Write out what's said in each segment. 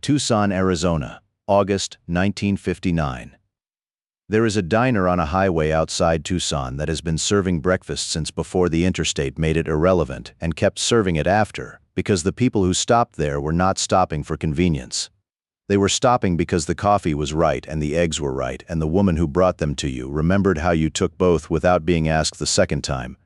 Tucson, Arizona, August 1959. There is a diner on a highway outside Tucson that has been serving breakfast since before the interstate made it irrelevant and kept serving it after, because the people who stopped there were not stopping for convenience. They were stopping because the coffee was right and the eggs were right, and the woman who brought them to you remembered how you took both without being asked the second time.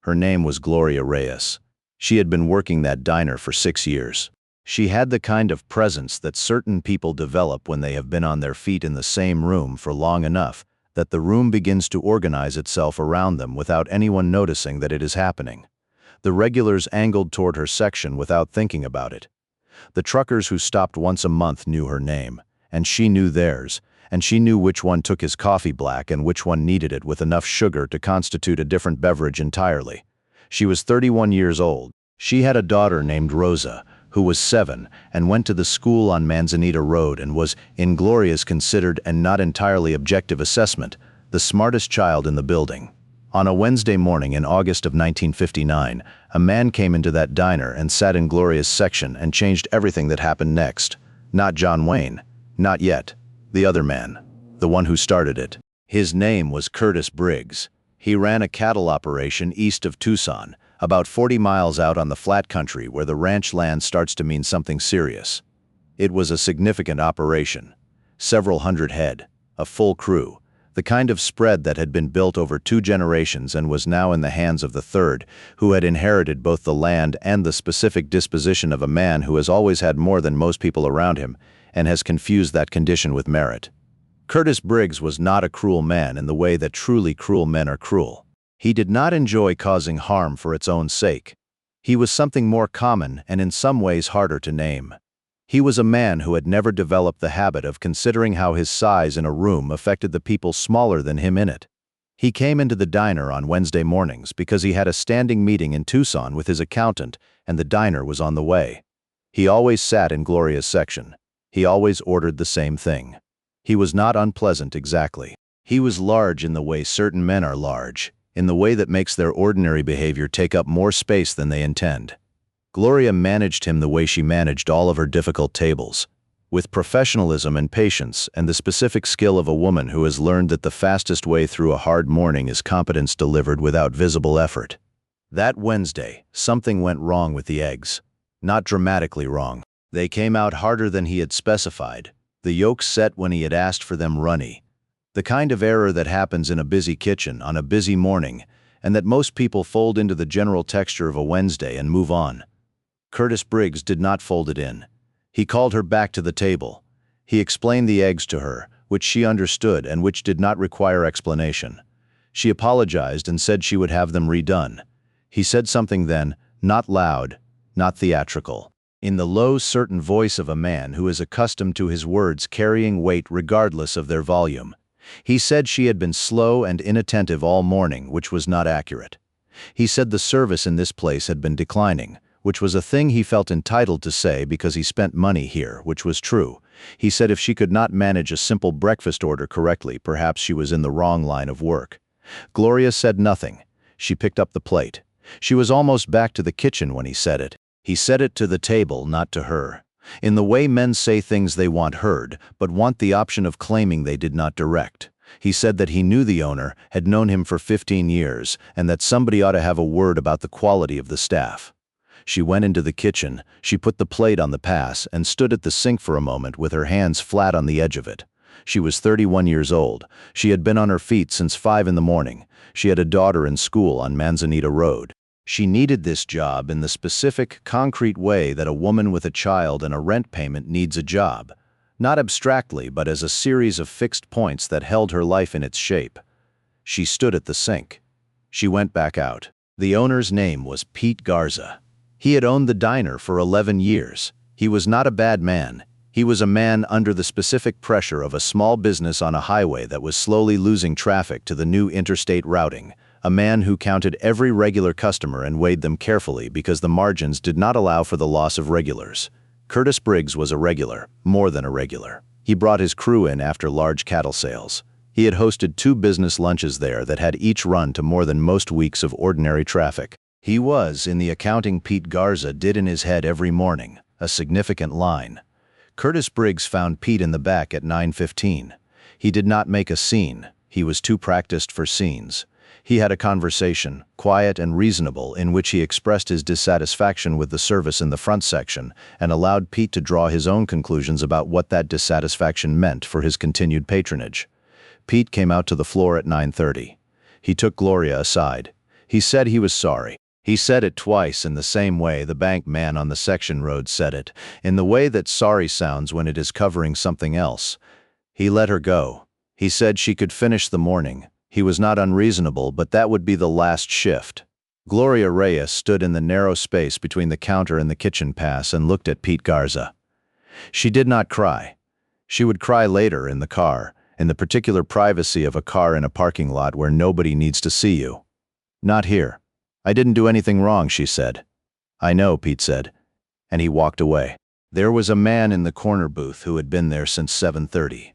Her name was Gloria Reyes. She had been working that diner for 6 years. She had the kind of presence that certain people develop when they have been on their feet in the same room for long enough that the room begins to organize itself around them without anyone noticing that it is happening. The regulars angled toward her section without thinking about it. The truckers who stopped once a month knew her name, and she knew theirs, and she knew which one took his coffee black and which one needed it with enough sugar to constitute a different beverage entirely. She was 31 years old. She had a daughter named Rosa, who was 7 and went to the school on Manzanita Road and was, in Gloria's considered and not entirely objective assessment, the smartest child in the building. On a Wednesday morning in August of 1959, a man came into that diner and sat in Gloria's section and changed everything that happened next. Not John Wayne. Not yet. The other man. The one who started it. His name was Curtis Briggs. He ran a cattle operation east of Tucson, about 40 miles out on the flat country where the ranch land starts to mean something serious. It was a significant operation. Several hundred head, a full crew, the kind of spread that had been built over 2 generations and was now in the hands of the third, who had inherited both the land and the specific disposition of a man who has always had more than most people around him and has confused that condition with merit. Curtis Briggs was not a cruel man in the way that truly cruel men are cruel. He did not enjoy causing harm for its own sake. He was something more common and in some ways harder to name. He was a man who had never developed the habit of considering how his size in a room affected the people smaller than him in it. He came into the diner on Wednesday mornings because he had a standing meeting in Tucson with his accountant and the diner was on the way. He always sat in Gloria's section. He always ordered the same thing. He was not unpleasant exactly. He was large in the way certain men are large, in the way that makes their ordinary behavior take up more space than they intend. Gloria managed him the way she managed all of her difficult tables, with professionalism and patience and the specific skill of a woman who has learned that the fastest way through a hard morning is competence delivered without visible effort. That Wednesday, something went wrong with the eggs. Not dramatically wrong. They came out harder than he had specified. The yolks set when he had asked for them runny. The kind of error that happens in a busy kitchen on a busy morning, and that most people fold into the general texture of a Wednesday and move on. Curtis Briggs did not fold it in. He called her back to the table. He explained the eggs to her, which she understood and which did not require explanation. She apologized and said she would have them redone. He said something then, not loud, not theatrical, in the low, certain voice of a man who is accustomed to his words carrying weight regardless of their volume. He said she had been slow and inattentive all morning, which was not accurate. He said the service in this place had been declining, which was a thing he felt entitled to say because he spent money here, which was true. He said if she could not manage a simple breakfast order correctly, perhaps she was in the wrong line of work. Gloria said nothing. She picked up the plate. She was almost back to the kitchen when he said it. He said it to the table, not to her. In the way men say things they want heard, but want the option of claiming they did not direct. He said that he knew the owner, had known him for 15 years, and that somebody ought to have a word about the quality of the staff. She went into the kitchen, she put the plate on the pass, and stood at the sink for a moment with her hands flat on the edge of it. She was 31 years old. She had been on her feet since 5 in the morning. She had a daughter in school on Manzanita Road. She needed this job in the specific, concrete way that a woman with a child and a rent payment needs a job, not abstractly but as a series of fixed points that held her life in its shape. She stood at the sink. She went back out. The owner's name was Pete Garza. He had owned the diner for 11 years. He was not a bad man. He was a man under the specific pressure of a small business on a highway that was slowly losing traffic to the new interstate routing. A man who counted every regular customer and weighed them carefully because the margins did not allow for the loss of regulars. Curtis Briggs was a regular, more than a regular. He brought his crew in after large cattle sales. He had hosted 2 business lunches there that had each run to more than most weeks of ordinary traffic. He was, in the accounting Pete Garza did in his head every morning, a significant line. Curtis Briggs found Pete in the back at 9:15. He did not make a scene. He was too practiced for scenes. He had a conversation, quiet and reasonable, in which he expressed his dissatisfaction with the service in the front section and allowed Pete to draw his own conclusions about what that dissatisfaction meant for his continued patronage. Pete came out to the floor at 9:30. He took Gloria aside. He said he was sorry. He said it twice in the same way the bank man on the section road said it, in the way that sorry sounds when it is covering something else. He let her go. He said she could finish the morning. He was not unreasonable, but that would be the last shift. Gloria Reyes stood in the narrow space between the counter and the kitchen pass and looked at Pete Garza. She did not cry. She would cry later in the car, in the particular privacy of a car in a parking lot where nobody needs to see you. Not here. I didn't do anything wrong, she said. I know, Pete said. And he walked away. There was a man in the corner booth who had been there since 7:30.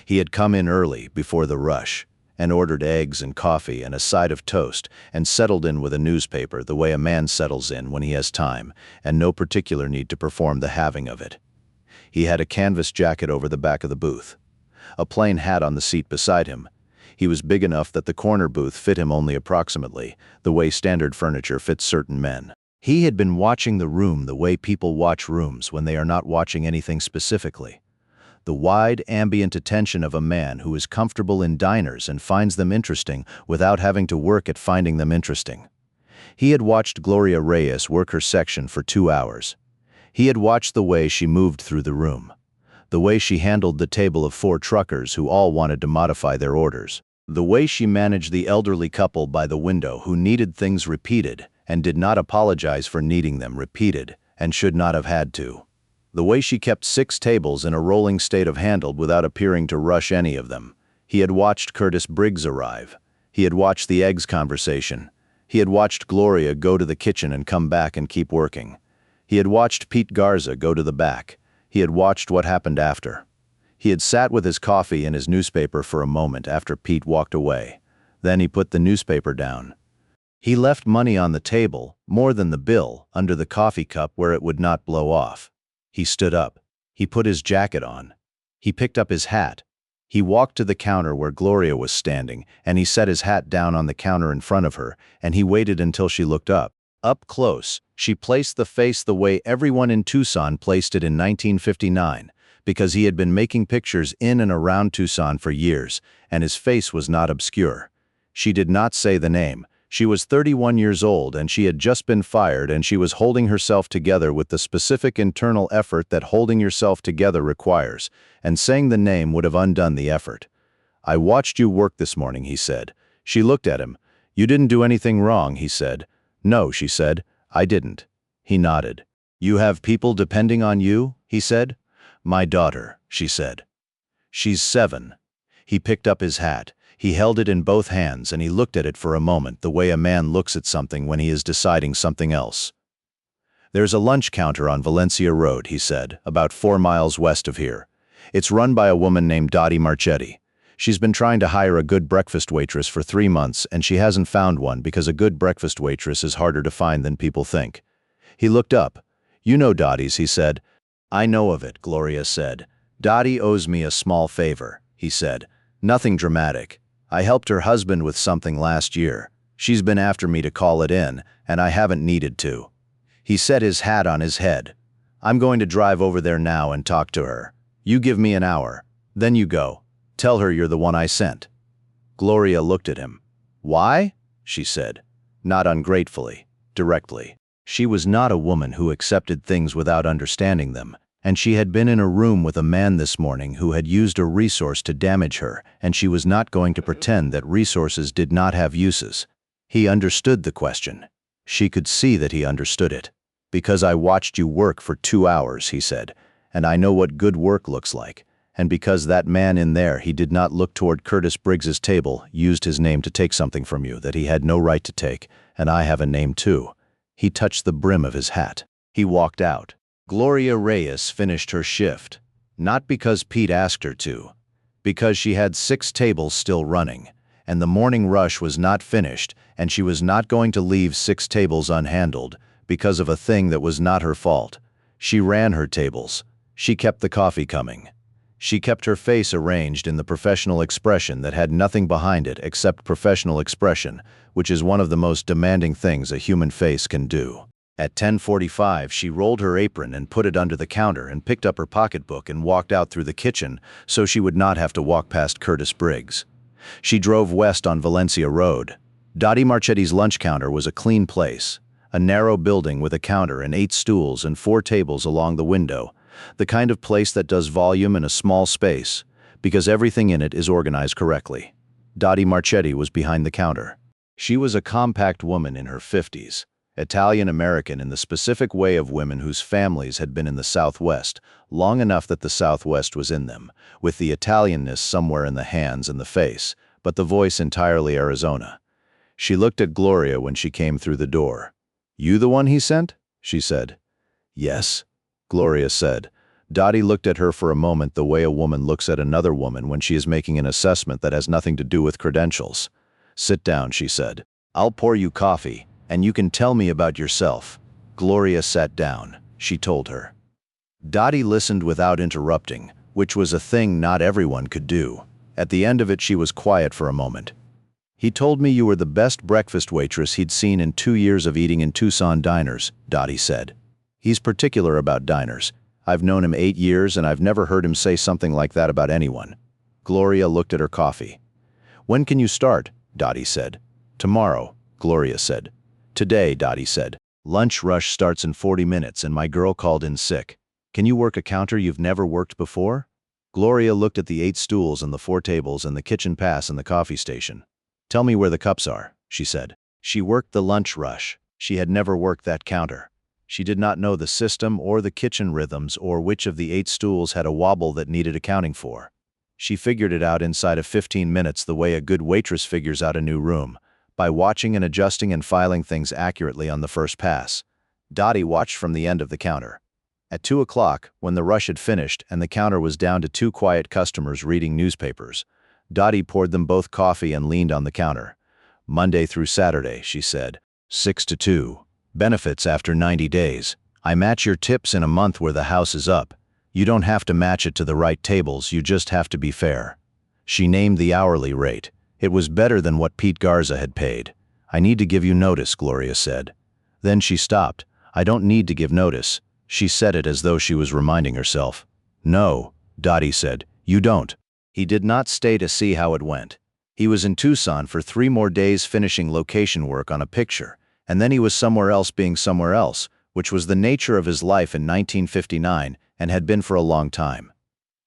He had come in early, before the rush, and ordered eggs and coffee and a side of toast, and settled in with a newspaper the way a man settles in when he has time, and no particular need to perform the having of it. He had a canvas jacket over the back of the booth, a plain hat on the seat beside him. He was big enough that the corner booth fit him only approximately, the way standard furniture fits certain men. He had been watching the room the way people watch rooms when they are not watching anything specifically. The wide, ambient attention of a man who is comfortable in diners and finds them interesting without having to work at finding them interesting. He had watched Gloria Reyes work her section for 2 hours. He had watched the way she moved through the room, the way she handled the table of 4 truckers who all wanted to modify their orders, the way she managed the elderly couple by the window who needed things repeated and did not apologize for needing them repeated and should not have had to. The way she kept 6 tables in a rolling state of handled without appearing to rush any of them. He had watched Curtis Briggs arrive. He had watched the eggs conversation. He had watched Gloria go to the kitchen and come back and keep working. He had watched Pete Garza go to the back. He had watched what happened after. He had sat with his coffee and his newspaper for a moment after Pete walked away. Then he put the newspaper down. He left money on the table, more than the bill, under the coffee cup where it would not blow off. He stood up. He put his jacket on. He picked up his hat. He walked to the counter where Gloria was standing, and he set his hat down on the counter in front of her, and he waited until she looked up. Up close, she placed the face the way everyone in Tucson placed it in 1959, because he had been making pictures in and around Tucson for years, and his face was not obscure. She did not say the name. She was 31 years old and she had just been fired, and she was holding herself together with the specific internal effort that holding yourself together requires, and saying the name would have undone the effort. I watched you work this morning, he said. She looked at him. You didn't do anything wrong, he said. No, she said. I didn't. He nodded. You have people depending on you, he said. My daughter, she said. She's 7. He picked up his hat. He held it in both hands and he looked at it for a moment the way a man looks at something when he is deciding something else. There's a lunch counter on Valencia Road, he said, about 4 miles west of here. It's run by a woman named Dottie Marchetti. She's been trying to hire a good breakfast waitress for 3 months and she hasn't found one because a good breakfast waitress is harder to find than people think. He looked up. You know Dottie's, he said. I know of it, Gloria said. Dottie owes me a small favor, he said. Nothing dramatic. I helped her husband with something last year. She's been after me to call it in, and I haven't needed to. He set his hat on his head. I'm going to drive over there now and talk to her. You give me an hour. Then you go. Tell her you're the one I sent. Gloria looked at him. Why? She said. Not ungratefully, directly. She was not a woman who accepted things without understanding them, and she had been in a room with a man this morning who had used a resource to damage her, and she was not going to pretend that resources did not have uses. He understood the question. She could see that he understood it. Because I watched you work for 2 hours, he said, and I know what good work looks like. And because that man in there, he did not look toward Curtis Briggs's table, used his name to take something from you that he had no right to take, and I have a name too. He touched the brim of his hat. He walked out. Gloria Reyes finished her shift, not because Pete asked her to, because she had 6 tables still running, and the morning rush was not finished, and she was not going to leave 6 tables unhandled because of a thing that was not her fault. She ran her tables. She kept the coffee coming. She kept her face arranged in the professional expression that had nothing behind it except professional expression, which is one of the most demanding things a human face can do. At 10:45, she rolled her apron and put it under the counter and picked up her pocketbook and walked out through the kitchen so she would not have to walk past Curtis Briggs. She drove west on Valencia Road. Dottie Marchetti's lunch counter was a clean place, a narrow building with a counter and 8 stools and 4 tables along the window, the kind of place that does volume in a small space, because everything in it is organized correctly. Dottie Marchetti was behind the counter. She was a compact woman in her 50s, Italian-American in the specific way of women whose families had been in the Southwest, long enough that the Southwest was in them, with the Italianness somewhere in the hands and the face, but the voice entirely Arizona. She looked at Gloria when she came through the door. "You the one he sent?" she said. "Yes," Gloria said. Dottie looked at her for a moment the way a woman looks at another woman when she is making an assessment that has nothing to do with credentials. "Sit down," she said. "I'll pour you coffee, and you can tell me about yourself." Gloria sat down, she told her. Dottie listened without interrupting, which was a thing not everyone could do. At the end of it, she was quiet for a moment. "He told me you were the best breakfast waitress he'd seen in 2 years of eating in Tucson diners," Dottie said. "He's particular about diners. I've known him 8 years and I've never heard him say something like that about anyone." Gloria looked at her coffee. "When can you start?" Dottie said. "Tomorrow," Gloria said. "Today," Dottie said. "Lunch rush starts in 40 minutes and my girl called in sick. Can you work a counter you've never worked before?" Gloria looked at the 8 stools and the 4 tables and the kitchen pass and the coffee station. "Tell me where the cups are," she said. She worked the lunch rush. She had never worked that counter. She did not know the system or the kitchen rhythms or which of the 8 stools had a wobble that needed accounting for. She figured it out inside of 15 minutes the way a good waitress figures out a new room, by watching and adjusting and filing things accurately on the first pass. Dottie watched from the end of the counter. At 2 o'clock, when the rush had finished and the counter was down to 2 quiet customers reading newspapers, Dottie poured them both coffee and leaned on the counter. "Monday through Saturday," she said. 6 to 2. Benefits after 90 days. I match your tips in a month where the house is up. You don't have to match it to the right tables, you just have to be fair." She named the hourly rate. It was better than what Pete Garza had paid. "I need to give you notice," Gloria said. Then she stopped. "I don't need to give notice." She said it as though she was reminding herself. "No," Dottie said, "you don't." He did not stay to see how it went. He was in Tucson for 3 more days finishing location work on a picture, and then he was somewhere else being somewhere else, which was the nature of his life in 1959 and had been for a long time.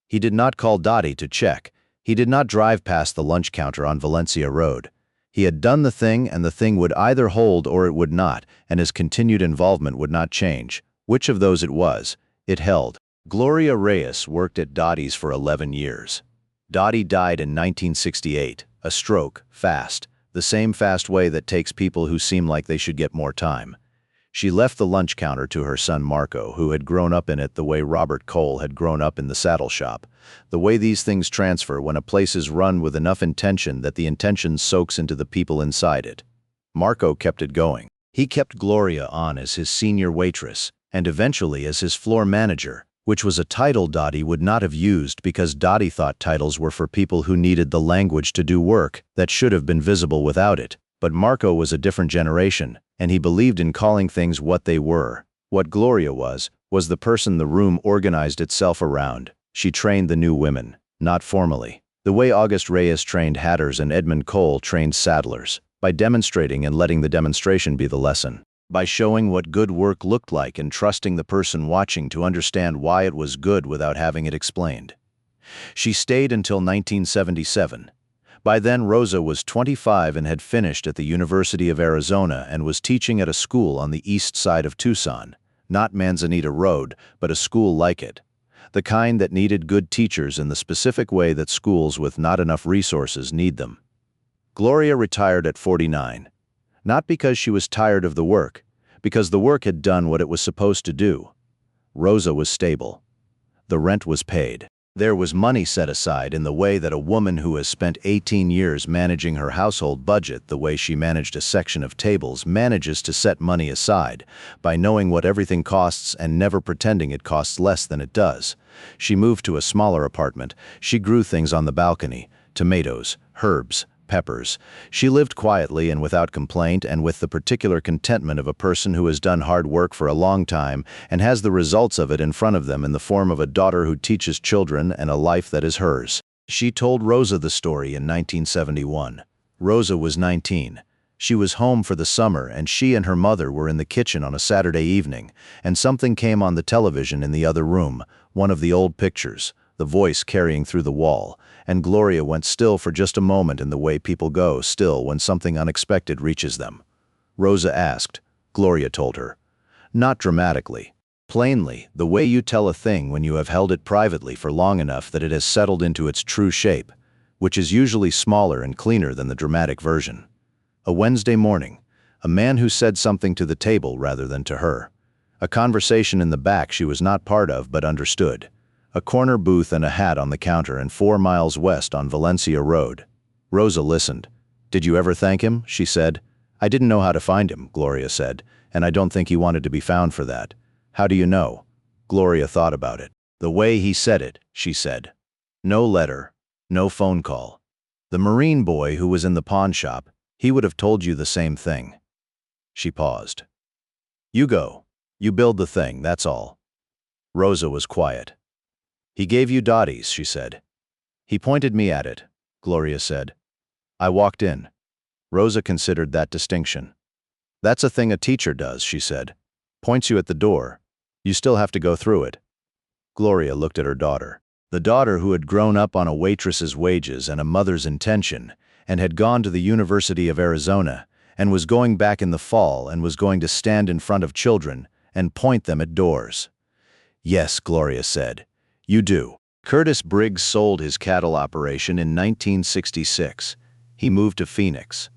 He did not call Dottie to check. He did not drive past the lunch counter on Valencia Road. He had done the thing and the thing would either hold or it would not, and his continued involvement would not change. Which of those it was, it held. Gloria Reyes worked at Dottie's for 11 years. Dottie died in 1968, a stroke, fast, the same fast way that takes people who seem like they should get more time. She left the lunch counter to her son Marco, who had grown up in it the way Robert Cole had grown up in the saddle shop, the way these things transfer when a place is run with enough intention that the intention soaks into the people inside it. Marco kept it going. He kept Gloria on as his senior waitress, and eventually as his floor manager, which was a title Dottie would not have used because Dottie thought titles were for people who needed the language to do work that should have been visible without it. But Marco was a different generation, and he believed in calling things what they were. What Gloria was the person the room organized itself around. She trained the new women, not formally. The way August Reyes trained hatters and Edmund Cole trained saddlers, by demonstrating and letting the demonstration be the lesson. By showing what good work looked like and trusting the person watching to understand why it was good without having it explained. She stayed until 1977. By then, Rosa was 25 and had finished at the University of Arizona and was teaching at a school on the east side of Tucson, not Manzanita Road, but a school like it. The kind that needed good teachers in the specific way that schools with not enough resources need them. Gloria retired at 49. Not because she was tired of the work, because the work had done what it was supposed to do. Rosa was stable. The rent was paid. There was money set aside in the way that a woman who has spent 18 years managing her household budget the way she managed a section of tables manages to set money aside, by knowing what everything costs and never pretending it costs less than it does. She moved to a smaller apartment. She grew things on the balcony: tomatoes, herbs, peppers. She lived quietly and without complaint and with the particular contentment of a person who has done hard work for a long time and has the results of it in front of them in the form of a daughter who teaches children and a life that is hers. She told Rosa the story in 1971. Rosa was 19. She was home for the summer and she and her mother were in the kitchen on a Saturday evening, and something came on the television in the other room, one of the old pictures, the voice carrying through the wall, and Gloria went still for just a moment in the way people go still when something unexpected reaches them. Rosa asked. Gloria told her. Not dramatically. Plainly, the way you tell a thing when you have held it privately for long enough that it has settled into its true shape, which is usually smaller and cleaner than the dramatic version. A Wednesday morning, a man who said something to the table rather than to her. A conversation in the back she was not part of but understood. A corner booth and a hat on the counter and 4 miles west on Valencia Road. Rosa listened. Did you ever thank him? She said. I didn't know how to find him, Gloria said, and I don't think he wanted to be found for that. How do you know? Gloria thought about it. The way he said it, she said. No letter, no phone call. The Marine boy who was in the pawn shop, he would have told you the same thing. She paused. You go. You build the thing, that's all. Rosa was quiet. He gave you Dottie's, she said. He pointed me at it, Gloria said. I walked in. Rosa considered that distinction. That's a thing a teacher does, she said. Points you at the door. You still have to go through it. Gloria looked at her daughter. The daughter who had grown up on a waitress's wages and a mother's intention, and had gone to the University of Arizona, and was going back in the fall and was going to stand in front of children and point them at doors. Yes, Gloria said. You do. Curtis Briggs sold his cattle operation in 1966. He moved to Phoenix.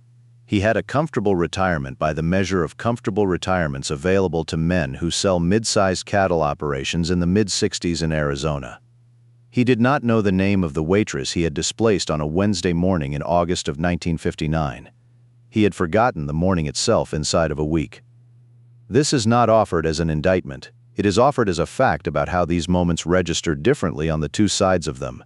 He had a comfortable retirement by the measure of comfortable retirements available to men who sell mid-sized cattle operations in the mid-60s in Arizona. He did not know the name of the waitress he had displaced on a Wednesday morning in August of 1959. He had forgotten the morning itself inside of a week. This is not offered as an indictment. It is offered as a fact about how these moments register differently on the two sides of them.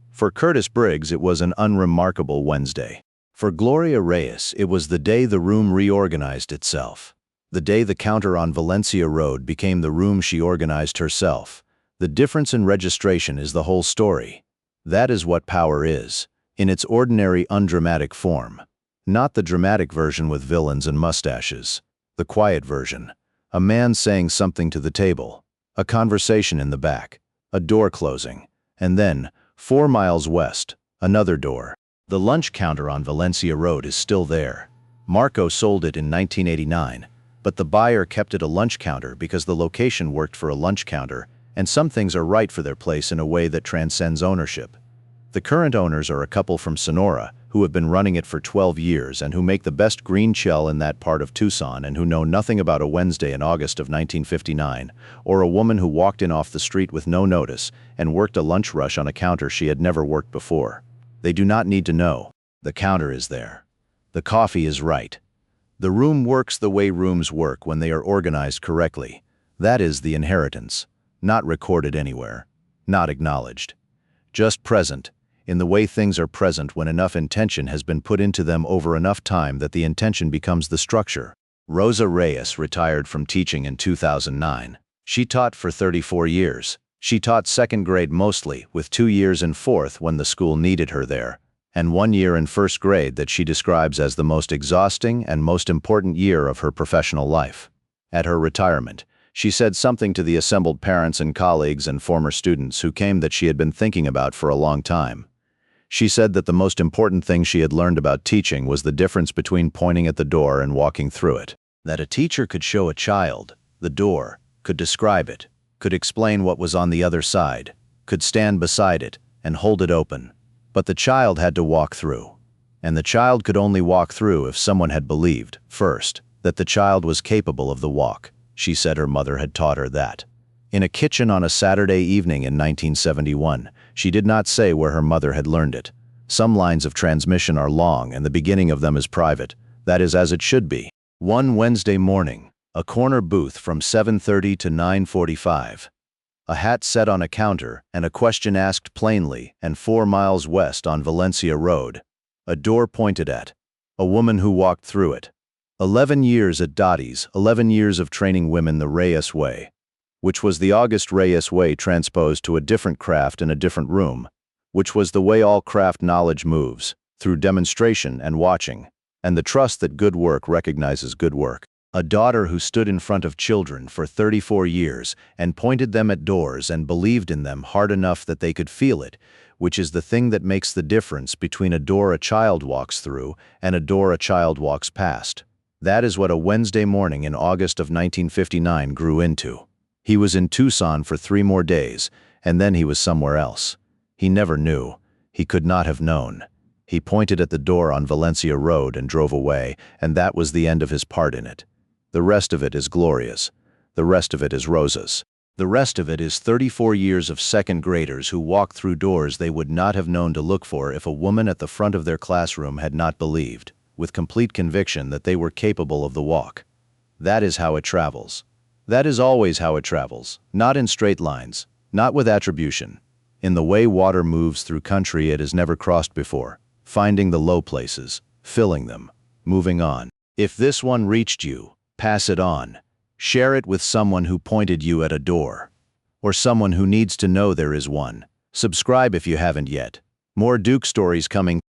For Curtis Briggs, it was an unremarkable Wednesday. For Gloria Reyes, it was the day the room reorganized itself. The day the counter on Valencia Road became the room she organized herself. The difference in registration is the whole story. That is what power is, in its ordinary undramatic form. Not the dramatic version with villains and mustaches. The quiet version. A man saying something to the table, a conversation in the back, a door closing, and then, 4 miles west, another door. The lunch counter on Valencia Road is still there. Marco sold it in 1989, but the buyer kept it a lunch counter because the location worked for a lunch counter, and some things are right for their place in a way that transcends ownership. The current owners are a couple from Sonora who have been running it for 12 years and who make the best green shell in that part of Tucson and who know nothing about a Wednesday in August of 1959, or a woman who walked in off the street with no notice and worked a lunch rush on a counter she had never worked before. They do not need to know. The counter is there. The coffee is right. The room works the way rooms work when they are organized correctly. That is the inheritance. Not recorded anywhere. Not acknowledged. Just present, in the way things are present when enough intention has been put into them over enough time that the intention becomes the structure. Rosa Reyes retired from teaching in 2009. She taught for 34 years. She taught second grade mostly, with 2 years in fourth when the school needed her there, and 1 year in first grade that she describes as the most exhausting and most important year of her professional life. At her retirement, she said something to the assembled parents and colleagues and former students who came that she had been thinking about for a long time. She said that the most important thing she had learned about teaching was the difference between pointing at the door and walking through it. That a teacher could show a child the door, could describe it, could explain what was on the other side, could stand beside it and hold it open. But the child had to walk through. And the child could only walk through if someone had believed, first, that the child was capable of the walk. She said her mother had taught her that. In a kitchen on a Saturday evening in 1971, She did not say where her mother had learned it. Some lines of transmission are long and the beginning of them is private. That is as it should be. One Wednesday morning, a corner booth from 7:30 to 9:45. A hat set on a counter and a question asked plainly and 4 miles west on Valencia Road. A door pointed at. A woman who walked through it. 11 years at Dottie's, 11 years of training women the Reyes way, which was the August Reyes way transposed to a different craft in a different room, which was the way all craft knowledge moves, through demonstration and watching, and the trust that good work recognizes good work. A daughter who stood in front of children for 34 years and pointed them at doors and believed in them hard enough that they could feel it, which is the thing that makes the difference between a door a child walks through and a door a child walks past. That is what a Wednesday morning in August of 1959 grew into. He was in Tucson for 3 more days, and then he was somewhere else. He never knew. He could not have known. He pointed at the door on Valencia Road and drove away, and that was the end of his part in it. The rest of it is glorious. The rest of it is roses. The rest of it is 34 years of second graders who walk through doors they would not have known to look for if a woman at the front of their classroom had not believed, with complete conviction that they were capable of the walk. That is how it travels. That is always how it travels, not in straight lines, not with attribution. In the way water moves through country it has never crossed before, finding the low places, filling them, moving on. If this one reached you, pass it on. Share it with someone who pointed you at a door, or someone who needs to know there is one. Subscribe if you haven't yet. More Duke stories coming.